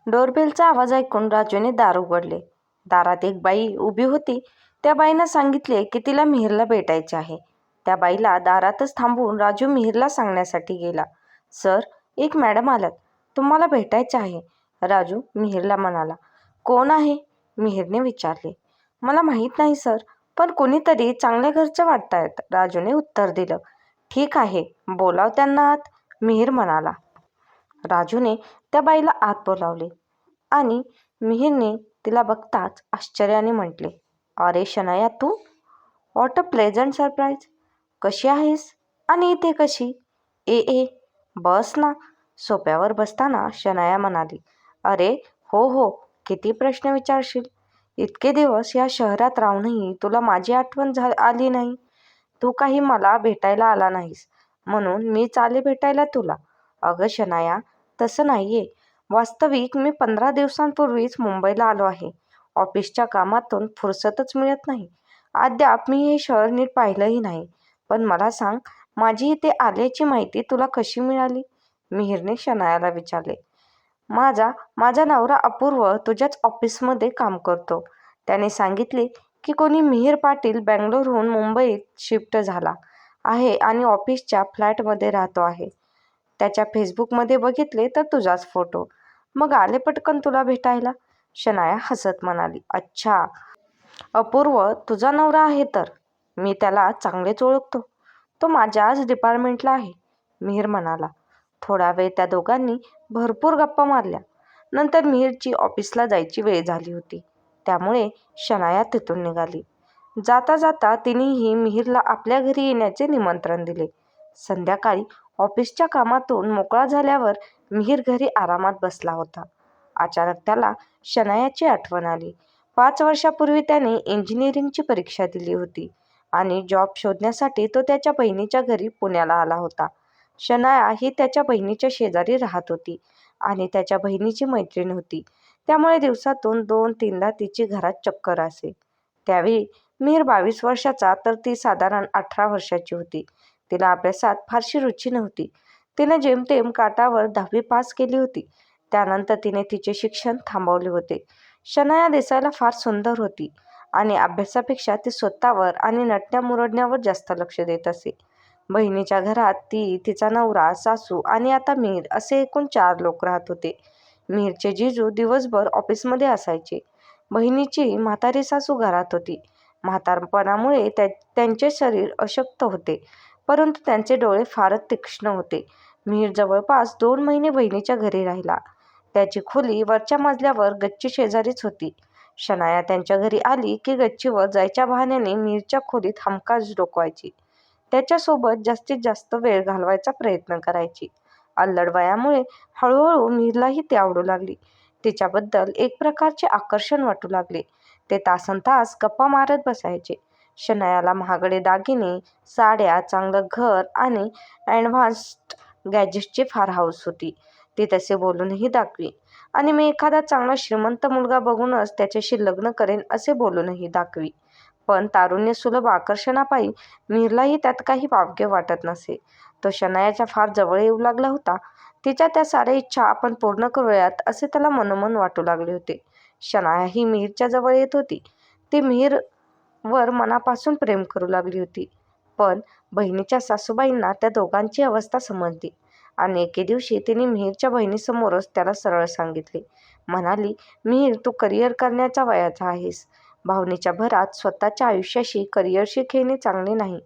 डोरबेलचा आवाज ऐकून राजूने दार उघडले. दारात एक बाई उभी होती. त्या बाईनं सांगितले की तिला मिहिरला भेटायचे आहे. त्या बाईला दारातच थांबवून राजू मिहिरला सांगण्यासाठी गेला. सर, एक मॅडम आल्यात, तुम्हाला भेटायचे आहे, राजू मिहिरला म्हणाला. कोण आहे? मिहिरने विचारले. मला माहीत नाही सर, पण कोणीतरी चांगल्या घरचे वाटतायत, राजूने उत्तर दिलं. ठीक आहे, बोलाव त्यांना आत, मिहिर म्हणाला. राजूने त्या बाईला आत बोलावले आणि मिहिरने तिला बघताच आश्चर्याने म्हटले, अरे शनाया, तू? What a pleasant surprise. कशी आहेस? आणि इथे कशी? ए बस ना. सोफ्यावर बसताना शनाया म्हणाली. अरे हो हो, किती प्रश्न विचारशील. इतके दिवस या शहरात राहूनही तुला माझी आठवण आली नाही. तू काही मला भेटायला आला नाहीस, म्हणून मीच आले भेटायला तुला. अगं शनाया, तसं नाहीये. वास्तविक मी 15 दिवसांपूर्वीच मुंबईला आलो आहे. ऑफिसच्या कामातून फुरसतच मिळत नाही. अद्याप मी हे शहर नीट पाहिलंही नाही. पण मला सांग, माझी इथे आल्याची माहिती तुला कशी मिळाली? मिहिरने शनायाला विचारले. माझा नवरा अपूर्व तुझ्याच ऑफिसमध्ये काम करतो. त्याने सांगितले की कोणी मिहिर पाटील बँगलोरहून मुंबईत शिफ्ट झाला आहे आणि ऑफिसच्या फ्लॅटमध्ये राहतो आहे. त्याच्या फेसबुकमध्ये बघितले तर तुझाच फोटो. मग आले पटकन तुला भेटायला. शनाया हसत म्हणाली. अच्छा, अपूर्व तुझा नवरा आहे तर? मी त्याला चांगलेच ओळखतो. तो माझ्याच डिपार्टमेंटला आहे, मिहिर म्हणाला. थोडा वेळ त्या दोघांनी भरपूर गप्पा मारल्या. नंतर मिहिरची ऑफिसला जायची वेळ झाली होती, त्यामुळे शनाया तिथून निघाली. जाता जाता तिनेही मिहिरला आपल्या घरी येण्याचे निमंत्रण दिले. संध्याकाळी ऑफिसच्या कामातून मोकळा झाल्यावर मिहिर घरी आरामात बसला होता. अचानक त्याला शनायाची आठवण आली. 5 वर्षापूर्वी त्याने इंजिनिअरिंगची परीक्षा दिली होती आणि जॉब शोधण्यासाठी तो त्याच्या बहिणीच्या घरी पुण्याला आला होता. शनाया ही त्याच्या बहिणीच्या शेजारी राहत होती आणि त्याच्या बहिणीची मैत्रीण होती, त्यामुळे दिवसातून 2-3दा तिची घरात चक्कर असे. त्यावेळी मिहिर 22 वर्षाचा तर ती साधारण 18 वर्षाची होती. तिला अभ्यासात फारशी रुची नव्हती. तिने जेमतेम काठावर 10वी पास केली होती. त्यानंतर तिने तिचे शिक्षण थांबवले होते. शनाया दिसायला फार सुंदर होती आणि अभ्यासापेक्षा ती स्वतःवर आणि नटण्या-मुरडण्यावर जास्त लक्ष देत असे. बहिणीच्या घरात ती, तिचा नवरा, सासू आणि आता मिहिर असे एकूण 4 लोक राहत होते. मिहिरचे जिजू दिवसभर ऑफिसमध्ये असायचे. बहिणीची म्हातारी सासू घरात होती. म्हातारपणामुळे त्यांचे शरीर अशक्त होते, परंतु त्यांचे डोळे फारच तीक्ष्ण होते. मिहिर जवळपास 2 महिने बहिणीच्या घरी राहिला. त्याची खोली वरच्या मजल्यावर गच्ची शेजारीच होती. शनाया त्यांच्या घरी आली की गच्चीवर जायच्या बहाण्याने मिहिरच्या खोलीत हमखास डोकावायची. त्याच्यासोबत जास्तीत जास्त वेळ घालवायचा प्रयत्न करायची. अल्लड वयामुळे हळूहळू मिहिरलाही ती आवडू लागली. तिच्याबद्दल एक प्रकारचे आकर्षण वाटू लागले. ते तासनतास गप्पा मारत बसायचे. शनायाला महागडे दागिने, साड्या, चांगलं घर आणि ॲडव्हान्स्ड गॅजेट्सची फार हौस होती. ती तसे बोलूनही दाखवी आणि मी एखादा चांगला श्रीमंत मुलगा बघूनच त्याच्याशी लग्न करेन असे बोलूनही दाखवी. पण तारुण्यसुलभ आकर्षणापायी मिहिरलाही त्यात काही वावगे वाटत नसे. तो शनायाच्या फार जवळ येऊ लागला होता. तिच्या त्या साऱ्या इच्छा आपण पूर्ण करूयात असे त्याला मनोमन वाटू लागले होते. शनाया ही मिहिरच्या जवळ येत होती. ती मिहिरवर मनापासून प्रेम करू लागली होती. पण बहिणीच्या सासूबाईंना त्या दोघांची अवस्था समजली आणि एके दिवशी तिने मिहिरच्या बहिणीसमोरच त्याला सरळ सांगितले. म्हणाली, मिहिर, तू करिअर करण्याच्या वयाचा आहेस. भावनेच्या भरात स्वतःच्या आयुष्याशी, करिअरशी खेळणे चांगले नाही.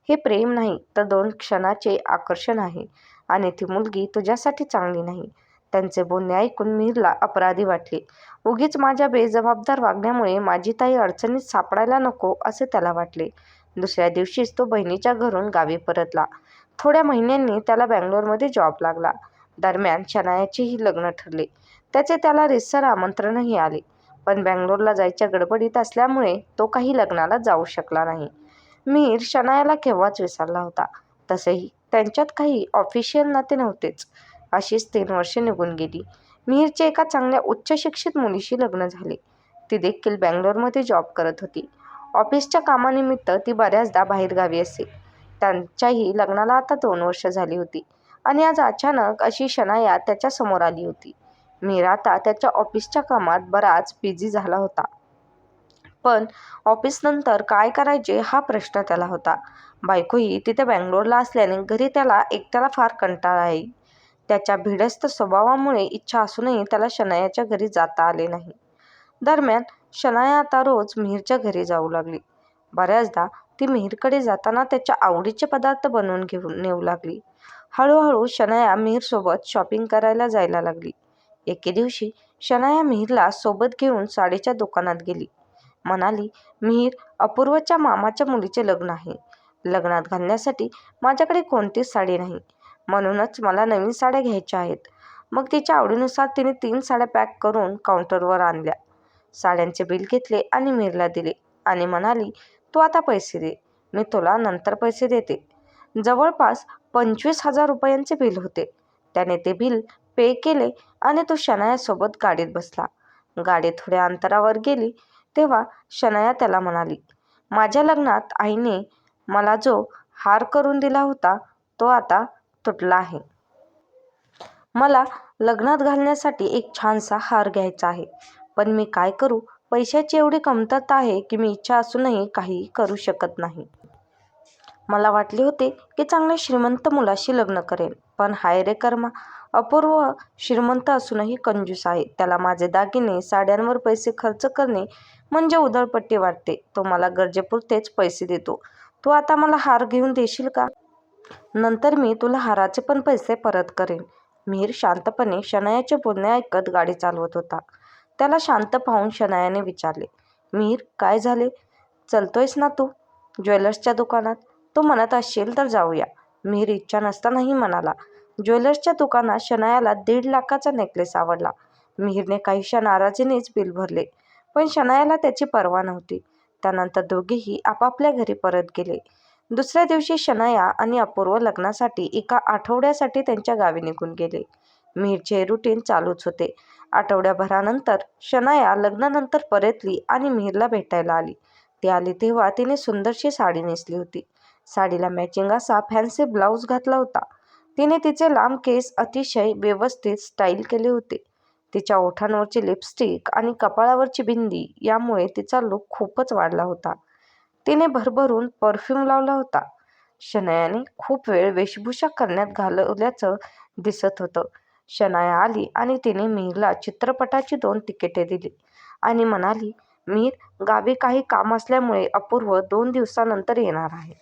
हे प्रेम नाही तर 2 क्षणाचे आकर्षण आहे आणि ती मुलगी तुझ्यासाठी चांगली नाही. त्यांचे बोलणे ऐकून मिहिरला अपराधी वाटले. उगीच माझ्या बेजबाबदार वागण्यामुळे माझी ताई अडचणीत सापडायला नको असे त्याला वाटले. दुसऱ्या दिवशीच तो बहिणीच्या घरून गावी परतला. थोड्या महिन्यांनी त्याला बँगलोरमध्ये जॉब लागला. दरम्यान शनायाचेही लग्न ठरले. त्याचे त्याला रीतसर आमंत्रणही आले, पण बँगलोरला जायच्या गडबडीत असल्यामुळे तो काही लग्नाला जाऊ शकला नाही. मिहिर शनायाला केव्हाच विसरला होता. तसेही त्यांच्यात काही ऑफिशियल नाते नव्हतेच. अशीच 3 वर्षे निघून गेली. मिहिरचे एका चांगल्या उच्च शिक्षित मुलीशी लग्न झाले. ती देखील बँगलोरमध्ये जॉब करत होती. ऑफिसच्या कामानिमित्त ती बऱ्याचदा बाहेरगावी असे. त्यांच्याही लग्नाला आता 2 वर्ष झाली होती आणि आज अचानक अशी शनाया त्याच्यासमोर आली होती. मीर आता त्याच्या ऑफिसच्या कामात बराच बिझी झाला होता. पण ऑफिसनंतर काय करायचे हा प्रश्न त्याला होता. बायकोही तिथे बँगलोरला असल्याने घरी त्याला एकट्याला फार कंटाळा येई. त्याच्या भिडस्त स्वभावामुळे इच्छा असूनही त्याला शनायाच्या घरी जाता आले नाही. दरम्यान शनाया आता रोज मिहीरच्या घरी जाऊ लागली. बऱ्याचदा ती मिहीरकडे जाताना त्याच्या आवडीचे पदार्थ बनवून घेऊन नेऊ लागली. हळूहळू शनाया मिहीरसोबत शॉपिंग करायला जायला लागली. एके दिवशी शनाया मिहीरला सोबत घेऊन साडीच्या दुकानात गेली. म्हणाली, मिहीर, अपूर्वच्या मामाच्या मुलीचे लग्न आहे. लग्नात घालण्यासाठी माझ्याकडे कोणतीच साडी नाही. म्हणूनच मला नवीन साड्या घ्यायच्या आहेत. मग तिच्या आवडीनुसार तिने 3 साड्या पॅक करून काउंटरवर आणल्या. साड्यांचे बिल घेतले आणि मिहीरला दिले आणि म्हणाली, तू आता पैसे दे. मी तुला नंतर पैसे देते. जवळपास 25,000 रुपयांचे बिल होते. त्याने ते बिल पे केले आणि तो शनायासोबत गाडीत बसला. गाडी थोड्या अंतरावर गेली तेव्हा शनाया त्याला म्हणाली, माझ्या लग्नात आईने मला जो हार करून दिला होता तो आता तुटला आहे. मला लग्नात घालण्यासाठी एक छानसा हार घ्यायचा आहे. पण मी काय करू? पैशाची एवढी कमतरता आहे की मी इच्छा असूनही काहीही करू शकत नाही. मला वाटले होते की चांगल्या श्रीमंत मुलाशी लग्न करेन. पण हाय रे कर्मा, अपूर्व श्रीमंत असूनही कंजूस आहे. त्याला माझे दागिने, साड्यांवर पैसे खर्च करणे म्हणजे उधळपट्टी वाटते. तो मला गरजेपुरतेच पैसे देतो. तू आता मला हार घेऊन देशील का? नंतर मी तुला हाराचे पण पैसे परत करेन. मिहीर शांतपणे शनायाचे बोलणे ऐकत गाडी चालवत होता. त्याला शांत पाहून शनायाने विचारले, मिहीर, काय झाले? चलतोयस ना तू ज्वेलर्सच्या दुकानात? तू म्हणत असशील तर जाऊया. मिहीर इच्छा नसतानाही म्हणाला. ज्वेलर्सच्या दुकानात शनायाला 1.5 लाखाचा नेकलेस आवडला. मिहीरने काहीशा नाराजीनेच बिल भरले. पण शनायाला त्याची पर्वा नव्हती. त्यानंतर दोघेही आपापल्या घरी परत गेले. दुसऱ्या दिवशी शनाया आणि अपूर्व लग्नासाठी एका आठवड्यासाठी त्यांच्या गावी निघून गेले. मिहीरचे रुटीन चालूच होते. आठवड्याभरानंतर शनाया लग्नानंतर परतली आणि मिहीरला भेटायला आली. ती आली तेव्हा तिने सुंदरशी साडी नेसली होती. साडीला मॅचिंग असा फॅन्सी ब्लाऊज घातला होता. तिने तिचे लांब केस अतिशय व्यवस्थित स्टाईल केले होते. तिच्या ओठांवरची लिपस्टिक आणि कपाळावरची बिंदी यामुळे तिचा लूक खूपच वाढला होता. तिने भरभरून परफ्यूम लावला होता. शनायाने खूप वेळ वेशभूषा करण्यात घालवल्याचं दिसत होतं. शनाया आली आणि तिने मिहीरला चित्रपटाची 2 तिकिटे दिली आणि म्हणाली, मिहीर, गावी काही काम असल्यामुळे अपूर्व 2 दिवसानंतर येणार आहे.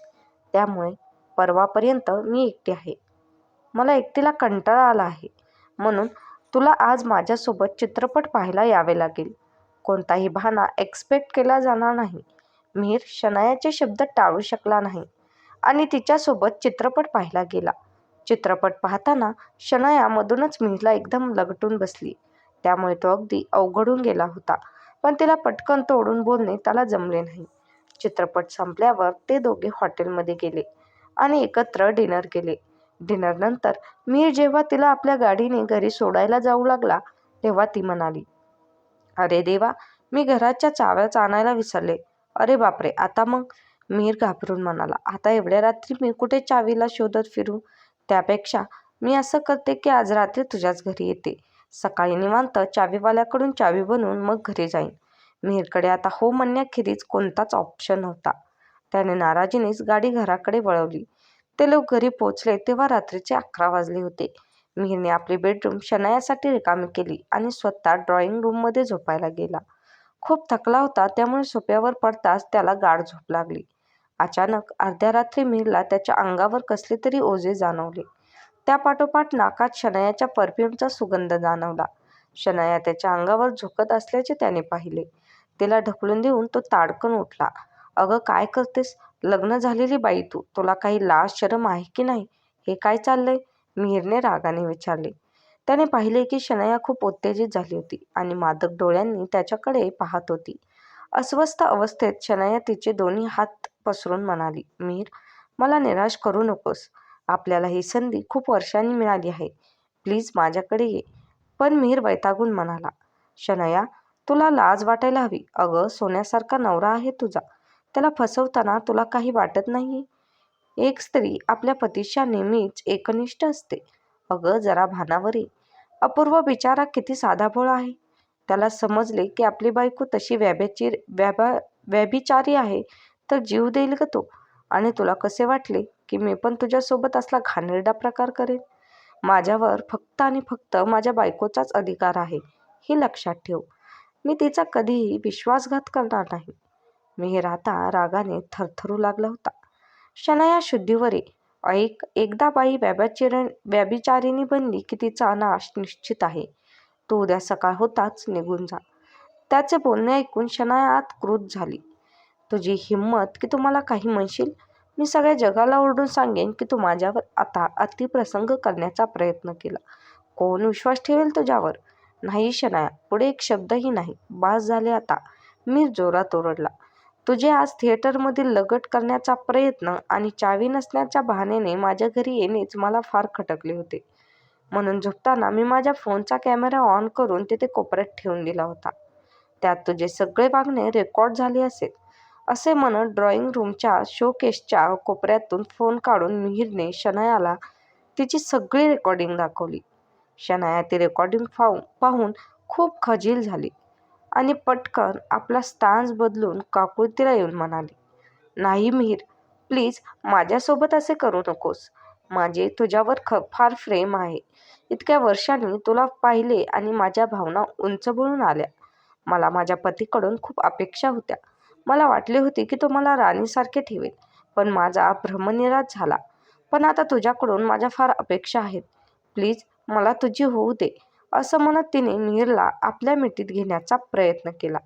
त्यामुळे परवापर्यंत मी एकटी आहे. मला एकटीला कंटाळा आला आहे. म्हणून तुला आज माझ्यासोबत चित्रपट पाहायला यावे लागेल. कोणताही बहाणा एक्सपेक्ट केला जाणार नाही. मिहीर शनायाचे शब्द टाळू शकला नाही आणि तिच्यासोबत चित्रपट पाहायला गेला. चित्रपट पाहताना शनाया मधूनच मिहीरला एकदम लगटून बसली. त्यामुळे तो अगदी अवघडून गेला होता. पण तिला पटकन तोडून बोलणे त्याला जमले नाही. चित्रपट संपल्यावर ते दोघे हॉटेलमध्ये गेले आणि एकत्र डिनर केले. डिनरनंतर मिहीर जेव्हा तिला आपल्या गाडीने घरी सोडायला जाऊ लागला तेव्हा ती म्हणाली, अरे देवा, मी घराच्या चाव्याच आणायला विसरले. अरे बापरे, आता मग? मिहीर घाबरून म्हणाला, आता एवढ्या रात्री मी कुठे चावीला शोधत फिरू? त्यापेक्षा मी असं करते की आज रात्री तुझ्याच घरी येते. सकाळी निवांत चावीवाल्याकडून चावी बनवून मग घरी जाईन. मिहीरकडे आता हो म्हणण्याखेरीज कोणताच ऑप्शन नव्हता. त्याने नाराजीनेच गाडी घराकडे वळवली. ते लोक घरी पोचले तेव्हा रात्रीचे 11 वाजले होते. मिहीरने आपली बेडरूम शनायासाठी रिकामी केली आणि स्वतः ड्रॉइंग रूममध्ये झोपायला गेला. खूप थकला होता त्यामुळे सोफ्यावर पडताच त्याला गाढ झोप लागली. अचानक अर्ध्या रात्री मिहीरला त्याच्या अंगावर कसले तरी ओझे जाणवले. त्यापाठोपाठ नाकात शनायाच्या परफ्यूमचा सुगंध जाणवला. शनाया त्याच्या अंगावर झोकत असल्याचे त्याने पाहिले. तिला ढकलून देऊन तो ताडकन उठला. अगं, काय करतेस? लग्न झालेली बाई तू, तुला काही लाज शरम आहे की नाही? हे काय चाललंय? मिहीरने रागाने विचारले. त्याने पाहिले की शनाया खूप उत्तेजित झाली होती आणि मादक डोळ्यांनी त्याच्याकडे पाहत होती. अस्वस्थ अवस्थेत शनाया तिचे दोन्ही हात पसरून म्हणाली, मिहीर, मला निराश करू नकोस. आपल्याला ही संधी खूप वर्षांनी मिळाली आहे. प्लीज माझ्याकडे ये. पण मिहीर वैतागून म्हणाला, शनाया, तुला लाज वाटायला हवी. अगं, सोन्यासारखा नवरा आहे तुझा. त्याला फसवताना तुला काही वाटत नाही? एक स्त्री आपल्या पतीच्या नेहमीच एकनिष्ठ असते. अगं, जरा भानावर ये. अपूर्व बिचारा किती साधाभोळा आहे. त्याला समजले की आपली बायको तशी व्यभिचारी आहे तर जीव देईल का तो? आणि तुला कसे वाटले की मी पण तुझ्यासोबत असला घाणेरडा प्रकार करेन? माझ्यावर फक्त आणि फक्त माझ्या बायकोचाच अधिकार आहे, हे लक्षात ठेव. मी तिचा कधीही विश्वासघात करणार नाही. मिहिर आता रागाने थरथरू लागला होता. शनाया शुद्धीवर ये. एकदा बाई व्यभिचारिणी बनली की तिचा नाश निश्चित आहे. तू उद्या सकाळ होताच निघून जा. त्याचे बोलणे ऐकून शनाया आत क्रुद्ध झाली. तुझी हिंमत की तू मला काही म्हणशील? मी सगळ्या जगाला ओरडून सांगेन की तू माझ्यावर आता अतिप्रसंग करण्याचा प्रयत्न केला. कोण विश्वास ठेवेल तुझ्यावर? नाही शनाया, पुढे एक शब्दही नाही. बास झाले आता. मी जोरात ओरडला. तुझे आज थिएटरमधील लगट करण्याचा प्रयत्न आणि चावी नसण्याच्या बहाण्याने माझ्या घरी येणेच मला फार खटकले होते. म्हणून झोपताना मी माझ्या फोनचा कॅमेरा ऑन करून तिथे कोपऱ्यात ठेवून दिला होता. त्यात तुझे सगळे वागणे रेकॉर्ड झाले असेल. असे म्हणत ड्रॉइंग रूमच्या शोकेसच्या कोपऱ्यातून फोन काढून मिहिरने शनायाला तिची सगळी रेकॉर्डिंग दाखवली. शनाया ती रेकॉर्डिंग पाहून खूप खजील झाली आणि पटकन आपला स्टान्स बदलून काकुळतीला येऊन म्हणाली, नाही मिहिर, प्लीज माझ्यासोबत असे करू नकोस. माझे तुझ्यावर फार प्रेम आहे. इतक्या वर्षांनी तुला पाहिले आणि माझ्या भावना उंचबळून आल्या. मला माझ्या पतीकडून खूप अपेक्षा होत्या. मला वाटले होते की तो मला राणीसारखे ठेवेल, पण माझा भ्रमनिरास झाला. पण आता तुझ्याकडून माझ्या फार अपेक्षा आहेत. प्लीज मला तुझी होऊ दे. असं म्हणत तिने मिहिरला आपल्या मिठीत घेण्याचा प्रयत्न केला.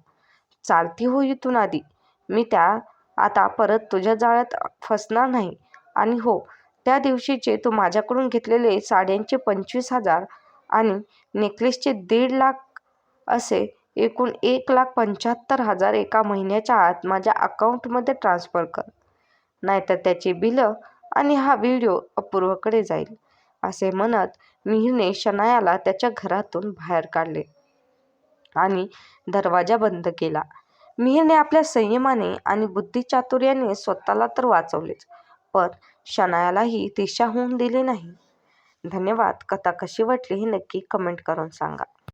चालती हो इथून आधी. मी आता परत तुझ्या जाळ्यात फसणार नाही. आणि हो, त्या दिवशीचे तू माझ्याकडून घेतलेले साड्यांचे 25,000 आणि नेकलेसचे 1.5 लाख असे एकूण 1,75,000 एका महिन्याच्या आत माझ्या अकाउंटमध्ये ट्रान्स्फर कर. नाहीतर त्याची बिलं आणि हा व्हिडिओ अपूर्वकडे जाईल. असे म्हणत मिहिरने शनायाला त्याच्या घरातून बाहेर काढले आणि दरवाजा बंद केला. मिहिरने आपल्या संयमाने आणि बुद्धिचातुर्याने स्वतःला तर वाचवलेच, पण शनायालाही दिशा होऊन दिले नाही. धन्यवाद. कथा कशी वाटली हे नक्की कमेंट करून सांगा.